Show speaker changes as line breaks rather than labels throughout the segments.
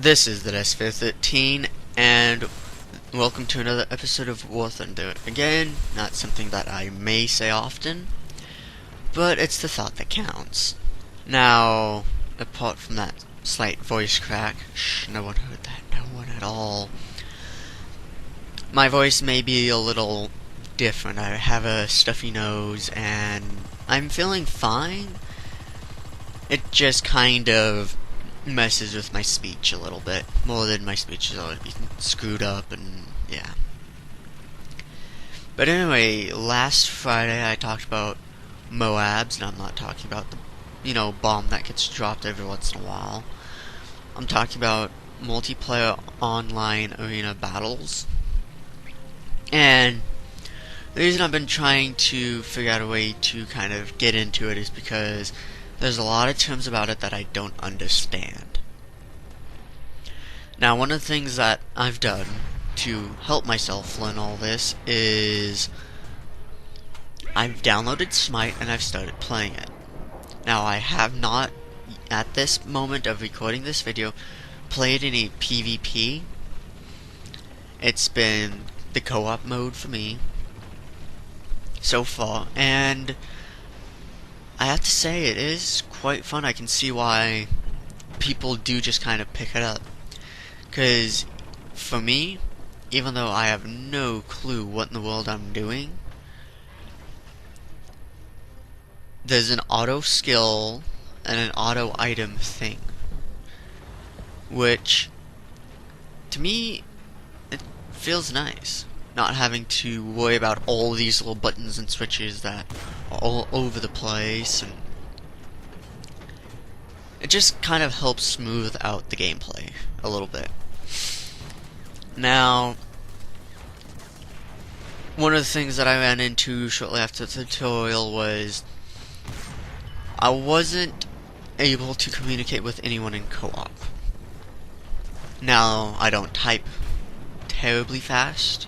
This is the Desk13, and welcome to another episode of War Thunder. Again, not something that I may say often, but it's the thought that counts. Now, apart from that slight voice crack, no one heard that, no one at all. My voice may be a little different. I have a stuffy nose, and I'm feeling fine. It just kind of messes with my speech a little bit, more than my speech is already screwed up, and yeah. But anyway, last Friday I talked about Moabs, and I'm not talking about the, bomb that gets dropped every once in a while. I'm talking about multiplayer online arena battles. And the reason I've been trying to figure out a way to kind of get into it is because there's a lot of terms about it that I don't understand. Now, one of the things that I've done to help myself learn all this is I've downloaded Smite and I've started playing it. Now, I have not, at this moment of recording this video, played any PvP. It's been the co-op mode for me so far, and I have to say it is quite fun. I can see why people do just kind of pick it up, because for me, even though I have no clue what in the world I'm doing, there's an auto skill and an auto item thing, which to me it feels nice, not having to worry about all these little buttons and switches that are all over the place, and it just kind of helps smooth out the gameplay a little bit. Now, one of the things that I ran into shortly after the tutorial was I wasn't able to communicate with anyone in co-op. Now, I don't type terribly fast,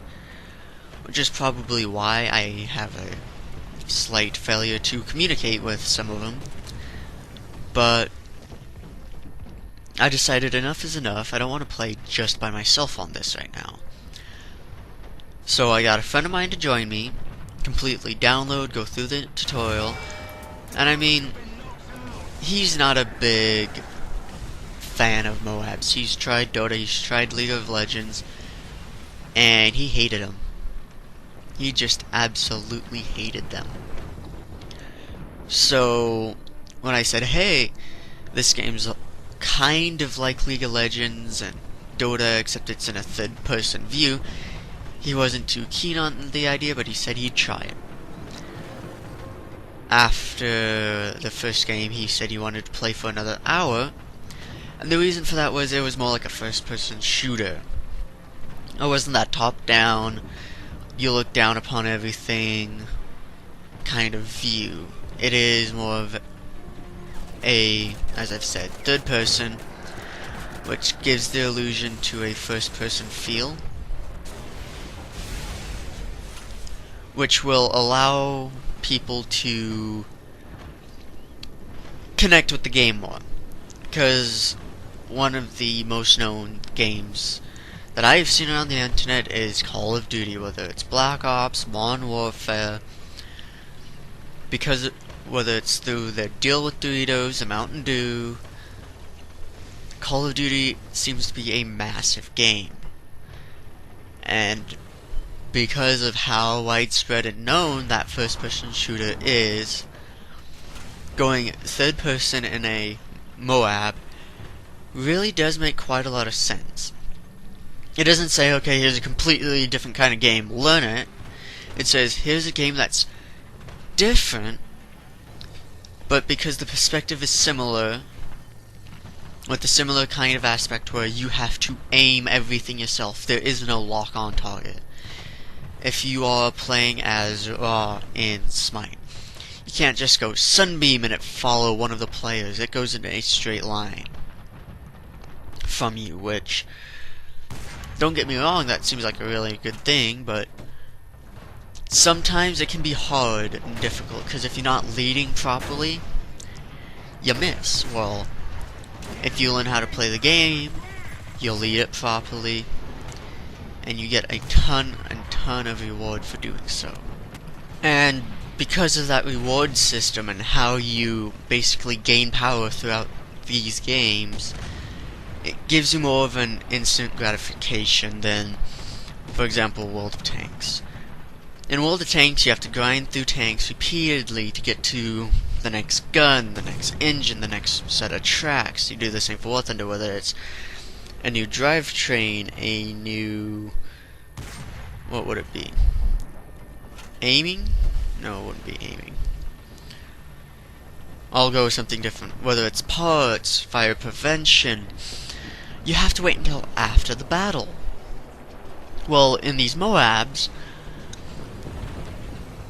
which is probably why I have a slight failure to communicate with some of them, but I decided enough is enough. I don't want to play just by myself on this right now. So I got a friend of mine to join me, completely download, go through the tutorial, and I mean, he's not a big fan of Moabs. He's tried Dota, he's tried League of Legends, and he hated them. He just absolutely hated them. So when I said, hey, this game's kind of like League of Legends and Dota, except it's in a third-person view, he wasn't too keen on the idea, but he said he'd try it. After the first game, he said he wanted to play for another hour, and the reason for that was it was more like a first-person shooter. It wasn't that top-down, you look down upon everything kind of view. It is more of a, as I've said, third person, which gives the illusion to a first person feel, which will allow people to connect with the game more. Because one of the most known games that I've seen around the internet is Call of Duty, whether it's Black Ops, Modern Warfare, because whether it's through their deal with Doritos, a Mountain Dew, Call of Duty seems to be a massive game. And because of how widespread and known that first-person shooter is, going third-person in a Moab really does make quite a lot of sense. It doesn't say, okay, here's a completely different kind of game, learn it. It says, here's a game that's different, but because the perspective is similar, with a similar kind of aspect where you have to aim everything yourself, there is no lock-on target. If you are playing as Raw in Smite, you can't just go sunbeam and it follow one of the players. It goes in a straight line from you, which, don't get me wrong, that seems like a really good thing, but sometimes it can be hard and difficult, because if you're not leading properly, you miss. Well, if you learn how to play the game, you lead it properly, and you get a ton and ton of reward for doing so. And because of that reward system and how you basically gain power throughout these games, it gives you more of an instant gratification than, for example, World of Tanks. In World of Tanks, you have to grind through tanks repeatedly to get to the next gun, the next engine, the next set of tracks. You do the same for War Thunder, whether it's a new drivetrain, a new... what would it be? Aiming? No, it wouldn't be aiming. I'll go with something different. Whether it's parts, fire prevention, you have to wait until after the battle. Well, in these Moabs,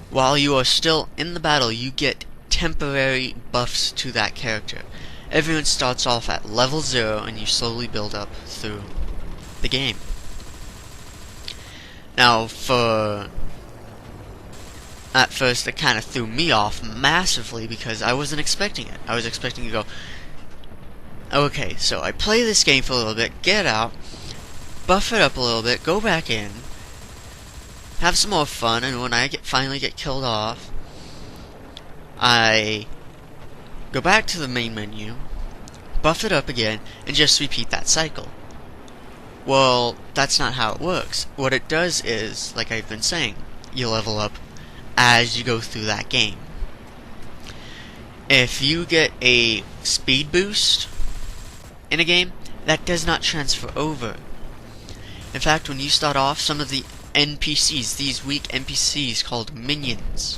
while you are still in the battle, you get temporary buffs to that character. Everyone starts off at level 0, and you slowly build up through the game. Now, at first, it kind of threw me off massively because I wasn't expecting it. I was expecting to go, okay, so I play this game for a little bit, get out, buff it up a little bit, go back in, have some more fun, and when I finally get killed off, I go back to the main menu, buff it up again, and just repeat that cycle. Well, that's not how it works. What it does is, like I've been saying, you level up as you go through that game. If you get a speed boost in a game, that does not transfer over. In fact, when you start off, some of the NPCs, these weak NPCs called minions,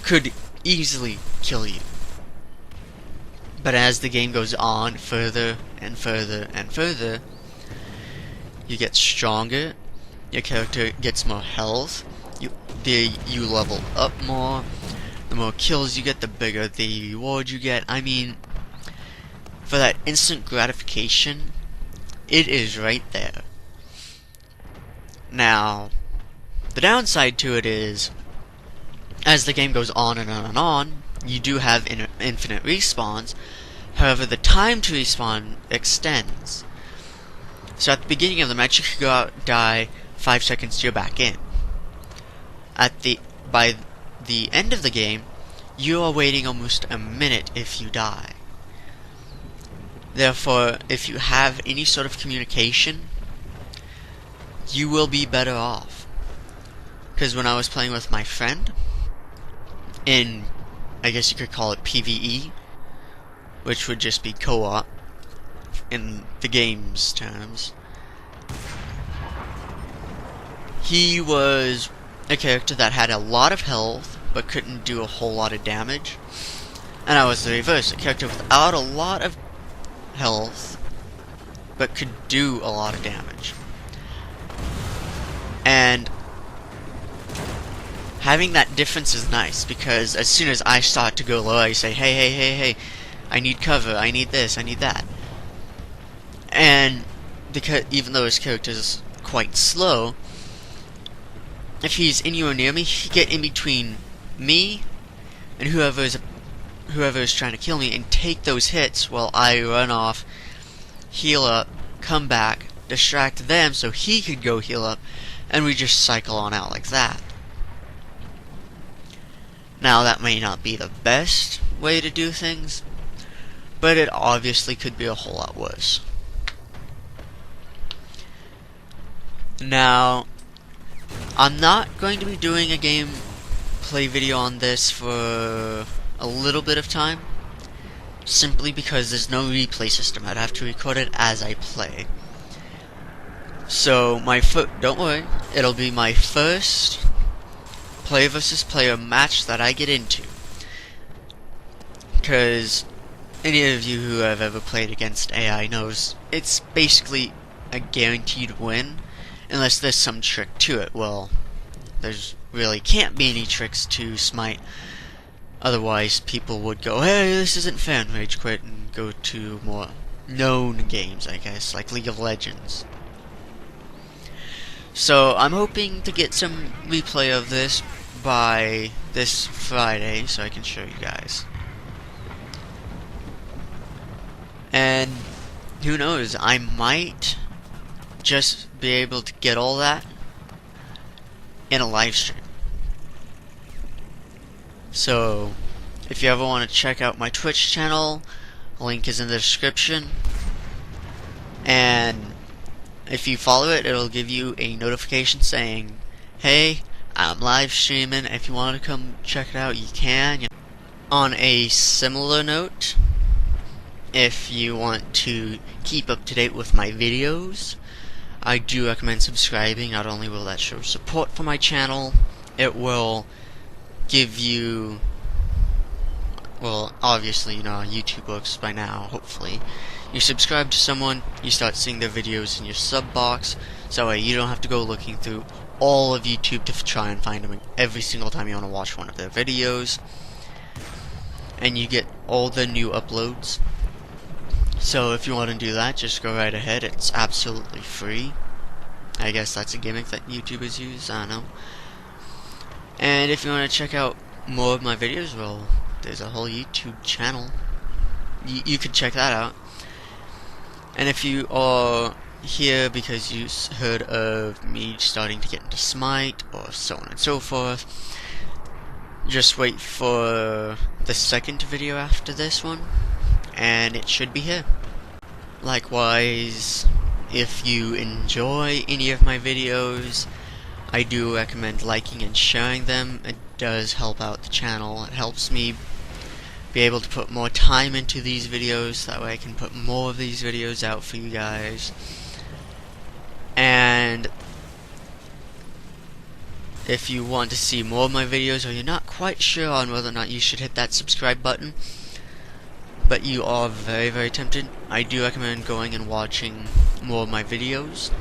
could easily kill you. But as the game goes on further and further and further, you get stronger, your character gets more health, you level up more, the more kills you get, the bigger the reward you get. I mean, for that instant gratification, it is right there. Now, the downside to it is, as the game goes on and on and on, you do have infinite respawns. However, the time to respawn extends. So at the beginning of the match, you could go out, die, 5 seconds, you're back in. By the end of the game, you are waiting almost a minute if you die. Therefore, if you have any sort of communication, you will be better off. Because when I was playing with my friend, in, I guess you could call it PvE, which would just be co-op in the game's terms, he was a character that had a lot of health but couldn't do a whole lot of damage, and I was the reverse, a character without a lot of health but could do a lot of damage. And having that difference is nice, because as soon as I start to go low, I say, hey, I need cover, I need this, I need that. And even though his character is quite slow, if he's anywhere near me, he get in between me and whoever is trying to kill me and take those hits while I run off, heal up, come back, distract them so he could go heal up, and we just cycle on out like that. Now, that may not be the best way to do things, but it obviously could be a whole lot worse. Now, I'm not going to be doing a gameplay video on this for a little bit of time, simply because there's no replay system. I'd have to record it as I play. So, don't worry, it'll be my first player versus player match that I get into. Because any of you who have ever played against AI knows it's basically a guaranteed win, unless there's some trick to it. Well, there's really can't be any tricks to Smite. Otherwise, people would go, hey, this isn't fair, and rage quit and go to more known games, I guess, like League of Legends. So, I'm hoping to get some replay of this by this Friday, so I can show you guys. And who knows, I might just be able to get all that in a live stream. So, if you ever want to check out my Twitch channel, link is in the description. And if you follow it, it'll give you a notification saying, hey, I'm live streaming. If you want to come check it out, you can. On a similar note, if you want to keep up to date with my videos, I do recommend subscribing. Not only will that show support for my channel, it will give you, well, obviously you know how YouTube works by now, hopefully. You subscribe to someone, you start seeing their videos in your sub box, so that way you don't have to go looking through all of YouTube to try and find them every single time you want to watch one of their videos. And you get all the new uploads. So if you want to do that, just go right ahead. It's absolutely free. I guess that's a gimmick that YouTubers use, I don't know. And if you want to check out more of my videos, well, there's a whole YouTube channel. You could check that out. And if you are here because you heard of me starting to get into Smite, or so on and so forth, just wait for the second video after this one, and it should be here. Likewise, if you enjoy any of my videos, I do recommend liking and sharing them. It does help out the channel. It helps me be able to put more time into these videos, that way I can put more of these videos out for you guys. And if you want to see more of my videos, or you're not quite sure on whether or not you should hit that subscribe button, but you are very, very tempted, I do recommend going and watching more of my videos.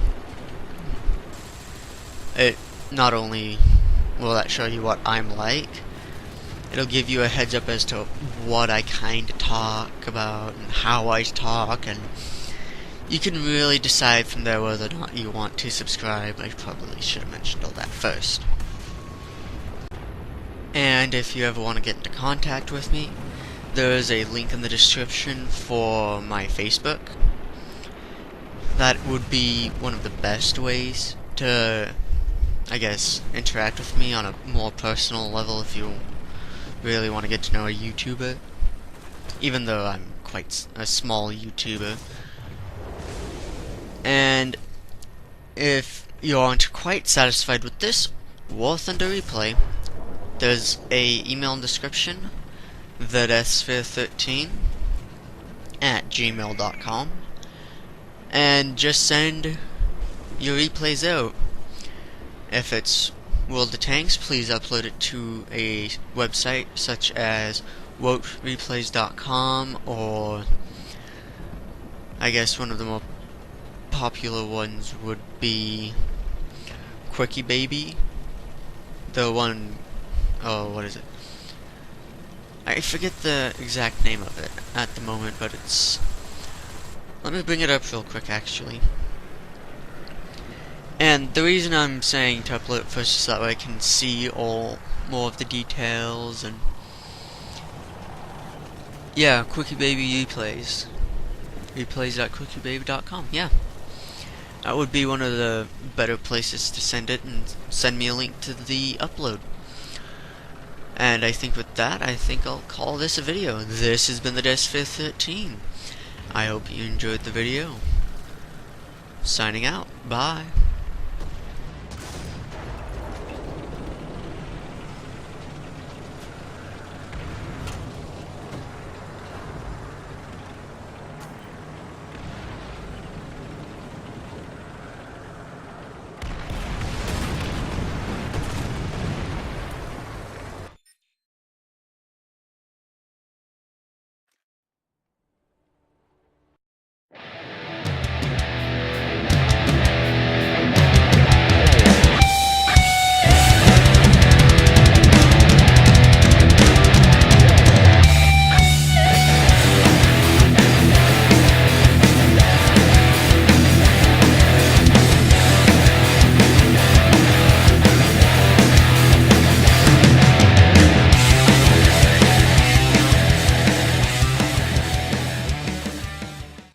It not only will that show you what I'm like, it'll give you a heads up as to what I kind of talk about and how I talk, and you can really decide from there whether or not you want to subscribe. I probably should have mentioned all that first. And if you ever want to get into contact with me, there is a link in the description for my Facebook. That would be one of the best ways to, I guess, interact with me on a more personal level if you really want to get to know a YouTuber, even though I'm quite a small YouTuber. And if you aren't quite satisfied with this War Thunder replay, there's a email in the description, thedeathsphere13@gmail.com, and just send your replays out. If it's World of Tanks, please upload it to a website such as wotereplays.com, or I guess one of the more popular ones would be Quickie Baby. The one, oh, what is it? I forget the exact name of it at the moment, but it's, let me bring it up real quick actually. And the reason I'm saying to upload it first is that way I can see all more of the details, and yeah, Quickie Baby replays. Replays.quickiebaby.com, yeah. That would be one of the better places to send it, and send me a link to the upload. And I think with that, I think I'll call this a video. This has been the Deathsphere 13. I hope you enjoyed the video. Signing out. Bye.